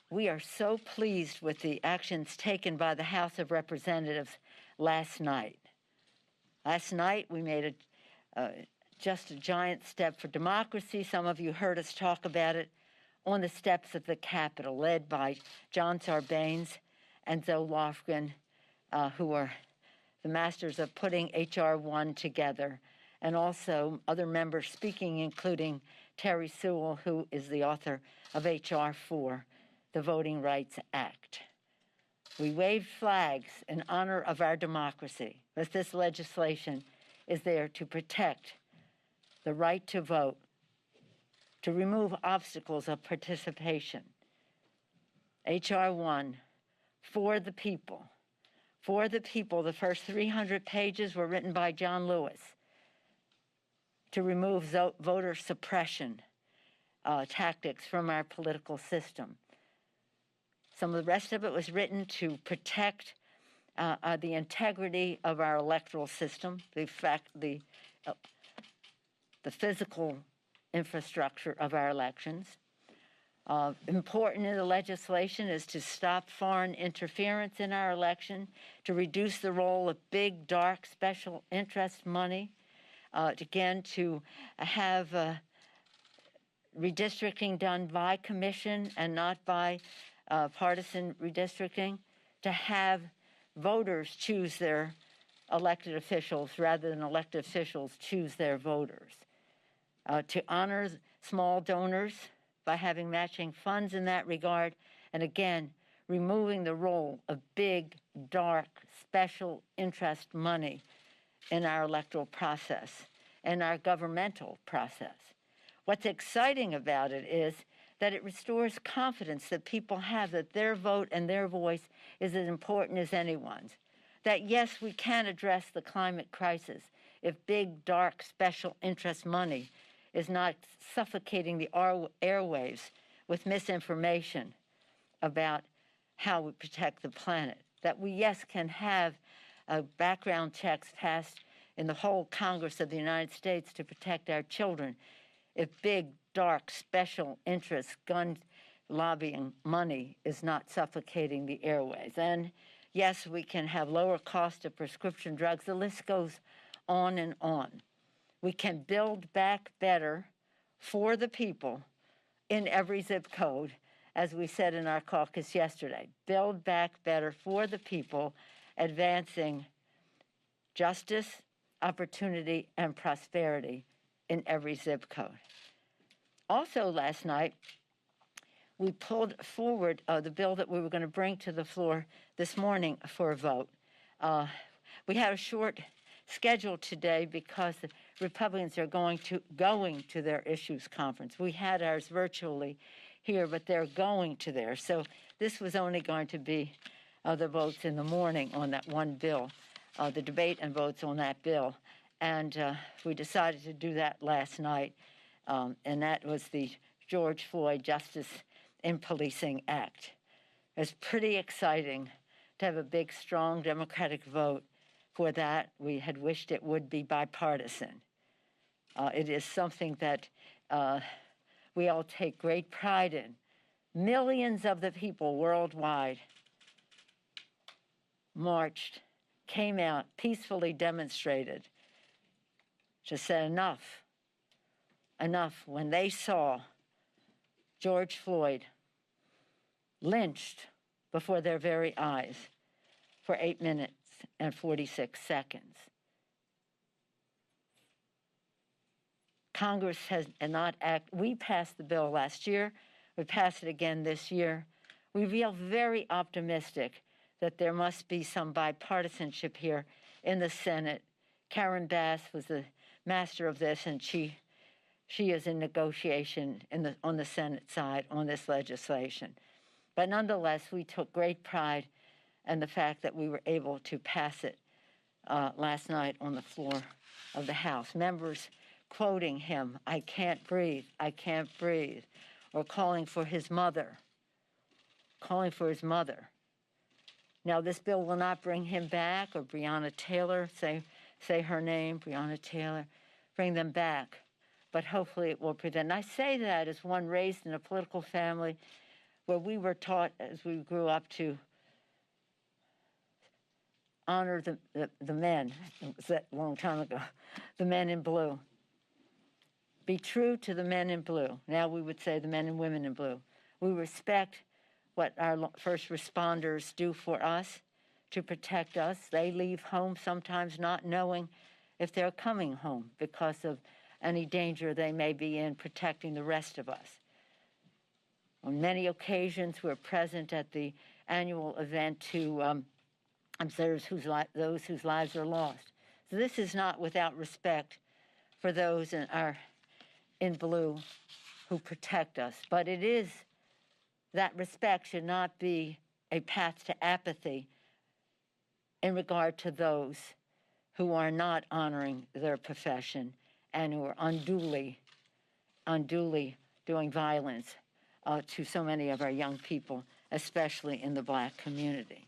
We are so pleased with the actions taken by the House of Representatives last night. Last night, we made just a giant step for democracy. Some of you heard us talk about it on the steps of the Capitol, led by John Sarbanes and Zoe Lofgren, who are the masters of putting H.R. 1 together, and also other members speaking, including Terry Sewell, who is the author of H.R. 4, the Voting Rights Act. We waved flags in honor of our democracy, as this legislation is there to protect the right to vote, to remove obstacles of participation. H.R. 1, for the people. For the people, the first 300 pages were written by John Lewis to remove voter suppression tactics from our political system. Some of the rest of it was written to protect the integrity of our electoral system, the physical infrastructure of our elections. Important in the legislation is to stop foreign interference in our election, to reduce the role of big, dark, special interest money, again, to have redistricting done by commission and not by partisan redistricting, to have voters choose their elected officials rather than elected officials choose their voters, to honor small donors by having matching funds in that regard, and again, removing the role of big, dark, special interest money in our electoral process and our governmental process. What's exciting about it is that it restores confidence that people have that their vote and their voice is as important as anyone's. That yes, we can address the climate crisis if big, dark, special interest money is not suffocating the airwaves with misinformation about how we protect the planet. That we, yes, can have background checks passed in the whole Congress of the United States to protect our children if big, dark, special interest gun lobbying money is not suffocating the airways. And yes, we can have lower cost of prescription drugs. The list goes on and on. We can build back better for the people in every zip code, as we said in our caucus yesterday. Build back better for the people, advancing justice, opportunity, and prosperity in every zip code. Also last night, we pulled forward the bill that we were going to bring to the floor this morning for a vote. We had a short schedule today because the Republicans are going to their issues conference. We had ours virtually here, but they're going to theirs. So this was only going to be the votes in the morning on that one bill, the debate and votes on that bill. And we decided to do that last night, and that was the George Floyd Justice in Policing Act. It's pretty exciting to have a big, strong Democratic vote for that. We had wished it would be bipartisan. It is something that we all take great pride in. Millions of the people worldwide marched, came out, peacefully demonstrated, just said enough, enough, when they saw George Floyd lynched before their very eyes for 8 minutes and 46 seconds. Congress has not acted. We passed the bill last year. We passed it again this year. We feel very optimistic that there must be some bipartisanship here in the Senate. Karen Bass was the master of this, and she is in negotiation on the Senate side on this legislation. But nonetheless, we took great pride in the fact that we were able to pass it last night on the floor of the House. Members quoting him, "I can't breathe, I can't breathe," or calling for his mother, calling for his mother. Now, this bill will not bring him back, or Breonna Taylor, say her name, Breonna Taylor, bring them back. but hopefully it will prevent. And I say that as one raised in a political family where we were taught as we grew up to honor the men. It was that long time ago, the men in blue. Be true to the men in blue. Now we would say the men and women in blue. We respect what our first responders do for us to protect us. They leave home sometimes not knowing if they're coming home because of any danger they may be in protecting the rest of us. On many occasions, we're present at the annual event to observe those whose lives are lost. So this is not without respect for those in blue who protect us, but it is, that respect should not be a path to apathy in regard to those who are not honoring their profession and who are unduly doing violence to so many of our young people, especially in the Black community.